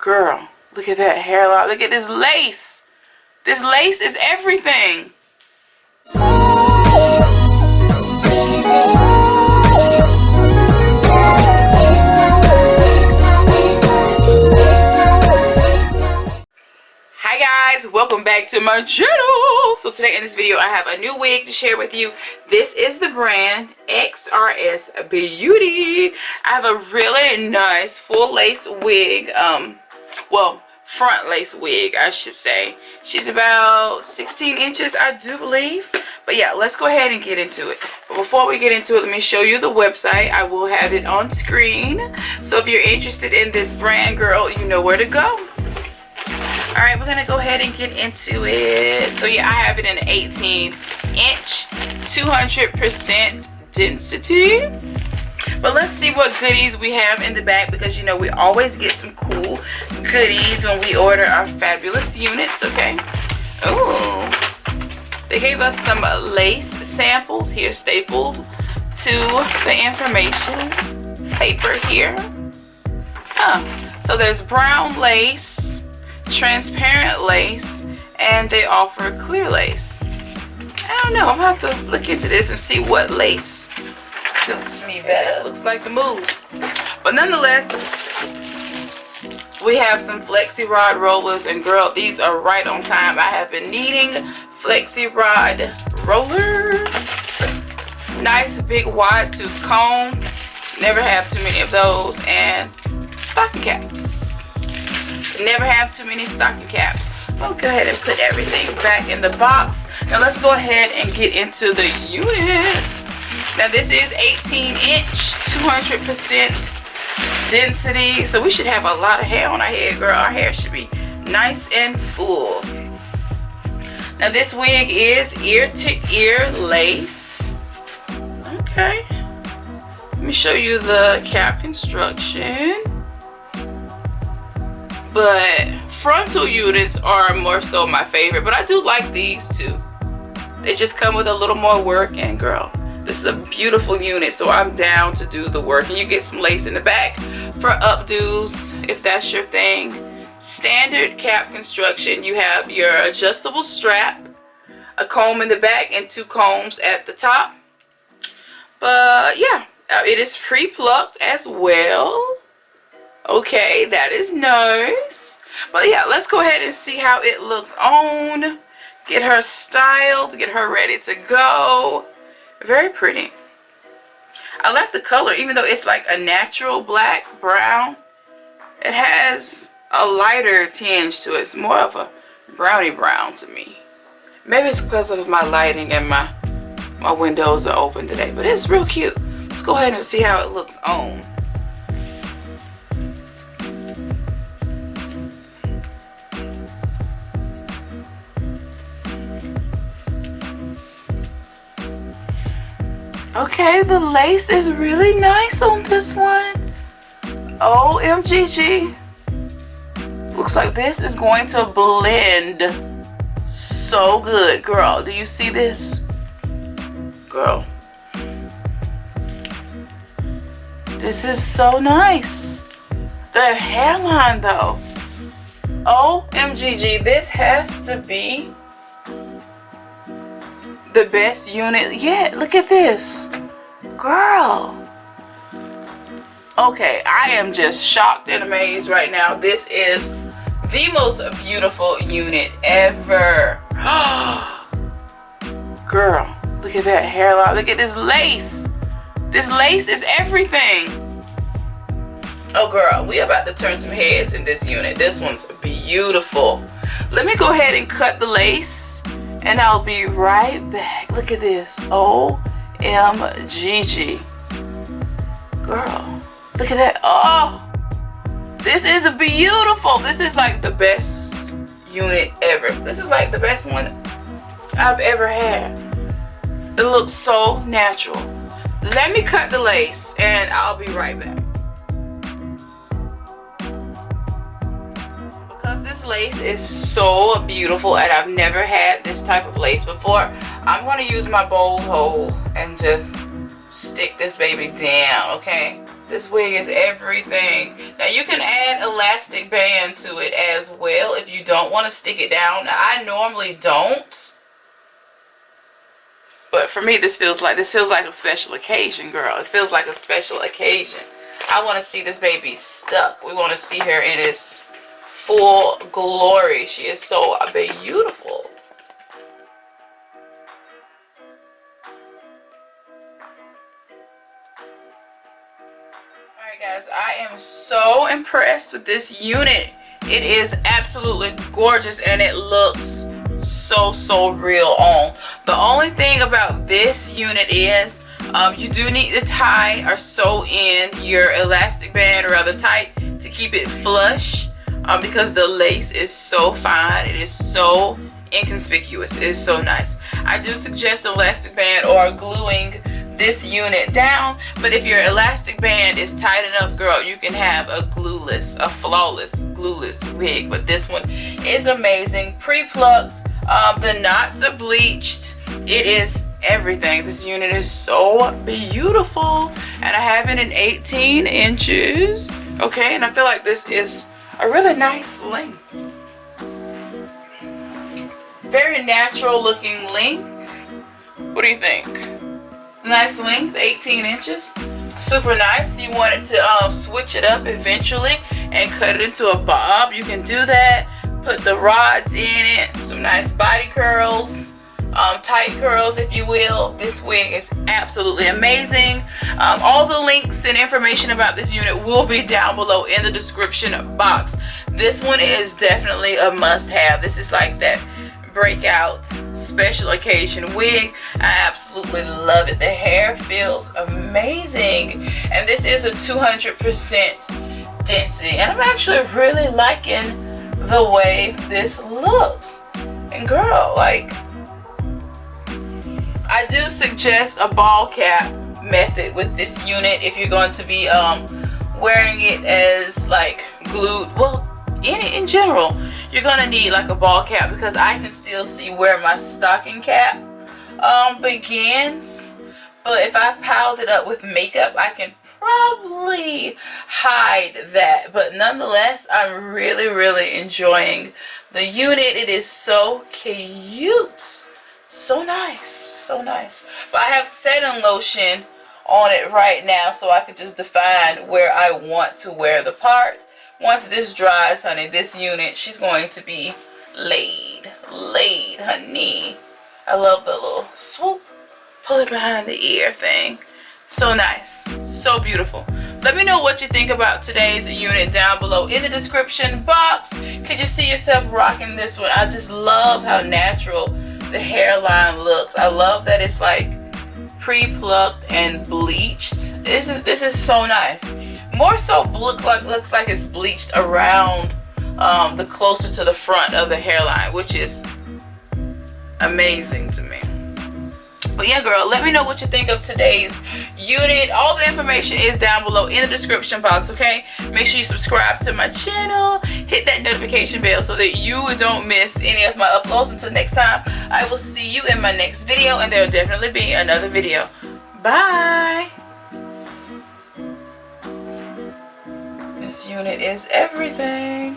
Girl, look at that hairline. Look at this lace. This lace is everything. Hi guys, welcome back to my channel. So today in this video I have a new wig to share with you. This is the brand XRS Beauty. I have a really nice full lace wig, well, front lace wig I should say. She's about 16 inches I do believe. But yeah, let's go ahead and get into it. But before we get into it, let me show you the website. I will have it on screen. So if you're interested in this brand, girl, you know where to go. Alright, we're going to go ahead and get into it. So yeah, I have it in 18-inch, 200% density. But let's see what goodies we have in the back, because you know we always get some cool goodies when we order our fabulous units, okay? Ooh. They gave us some lace samples here stapled to the information paper here. So there's brown lace, transparent lace, and they offer clear lace. I don't know, I'm gonna have to look into this and see what lace suits me better. Looks like the move. But nonetheless, we have some flexi rod rollers, and girl, these are right on time. I have been needing flexi rod rollers. Nice big wide tooth comb. Never have too many of those. And stocking caps. Never have too many stocking caps. I'll go ahead and put everything back in the box. Now let's go ahead and get into the unit. Now this is 18-inch, 200% density. So we should have a lot of hair on our head, girl. Our hair should be nice and full. Now this wig is ear to ear lace. Okay. Let me show you the cap construction. But frontal units are more so my favorite, but I do like these too. They just come with a little more work, and girl, this is a beautiful unit, so I'm down to do the work. And you get some lace in the back for updos if that's your thing. Standard cap construction. You have your adjustable strap, a comb in the back, and 2 combs at the top. But yeah, it is pre-plucked as well. Okay, that is nice. But yeah, let's go ahead and see how it looks on. Get her styled, get her ready to go. Very pretty. I like the color, even though it's like a natural black brown. It has a lighter tinge to it. It's more of a brownie brown to me. Maybe it's because of my lighting and my windows are open today, but it's real cute. Let's go ahead and see how it looks on. Okay, the lace is really nice on this one. OMGG. Looks like this is going to blend so good, girl. Do you see this? Girl. This is so nice. The hairline though. OMGG. This has to be the best unit yet. Look at this, girl. Okay, I am just shocked and amazed right now. This is the most beautiful unit ever. Girl, look at that hairline. Look at this lace. This lace is everything. Oh girl, we about to turn some heads in this unit. This one's beautiful. Let me go ahead and cut the lace, and I'll be right back. Look at this. OMGG. Girl, look at that. Oh, this is beautiful. This is like the best unit ever. This is like the best one I've ever had. It looks so natural. Let me cut the lace, and I'll be right back. This lace is so beautiful, and I've never had this type of lace before. I'm going to use my bowl hole and just stick this baby down, okay? This wig is everything. Now you can add elastic band to it as well if you don't want to stick it down. Now, I normally don't, but for me this feels like a special occasion, girl. It feels like a special occasion. I want to see this baby stuck. We want to see her in its full glory. She is so beautiful. Alright guys, I am so impressed with this unit. It is absolutely gorgeous and it looks so real on. The only thing about this unit is you do need to tie or sew in your elastic band rather tight to keep it flush, because the lace is so fine. It is so inconspicuous. It is so nice. I do suggest elastic band or gluing this unit down, but if your elastic band is tight enough, girl, you can have a flawless glueless wig. But this one is amazing. Pre-plucked, the knots are bleached. It is everything. This unit is so beautiful, and I have it in 18 inches. Okay, and I feel like this is a really nice length. Very natural looking length. What do you think? Nice length, 18 inches. Super nice. If you wanted to switch it up eventually and cut it into a bob, you can do that. Put the rods in it, some nice body curls, tight curls if you will. This wig is absolutely amazing. All the links and information about this unit will be down below in the description box. This one is definitely a must-have. This is like that breakout special occasion wig. I absolutely love it. The hair feels amazing, and this is a 200% density, and I'm actually really liking the way this looks. And girl, like, I do suggest a ball cap method with this unit if you're going to be wearing it as like glued. Well, in general, you're gonna need like a ball cap, because I can still see where my stocking cap begins. But if I piled it up with makeup, I can probably hide that. But nonetheless, I'm really enjoying the unit. It is so cute, so nice. But I have setting lotion on it right now, so I can just define where I want to wear the part. Once this dries, honey, this unit, she's going to be laid, honey. I love the little swoop, pull it behind the ear thing. So nice, so beautiful. Let me know what you think about today's unit down below in the description box. Could you see yourself rocking this one? I just love how natural the hairline looks. I love that it's like pre-plucked and bleached. This is so nice. More so looks like it's bleached around the closer to the front of the hairline, which is amazing to me. But yeah, girl, let me know what you think of today's unit. All the information is down below in the description box, okay? Make sure you subscribe to my channel, hit that notification bell so that you don't miss any of my uploads. Until next time, I will see you in my next video, and there will definitely be another video. Bye! This unit is everything.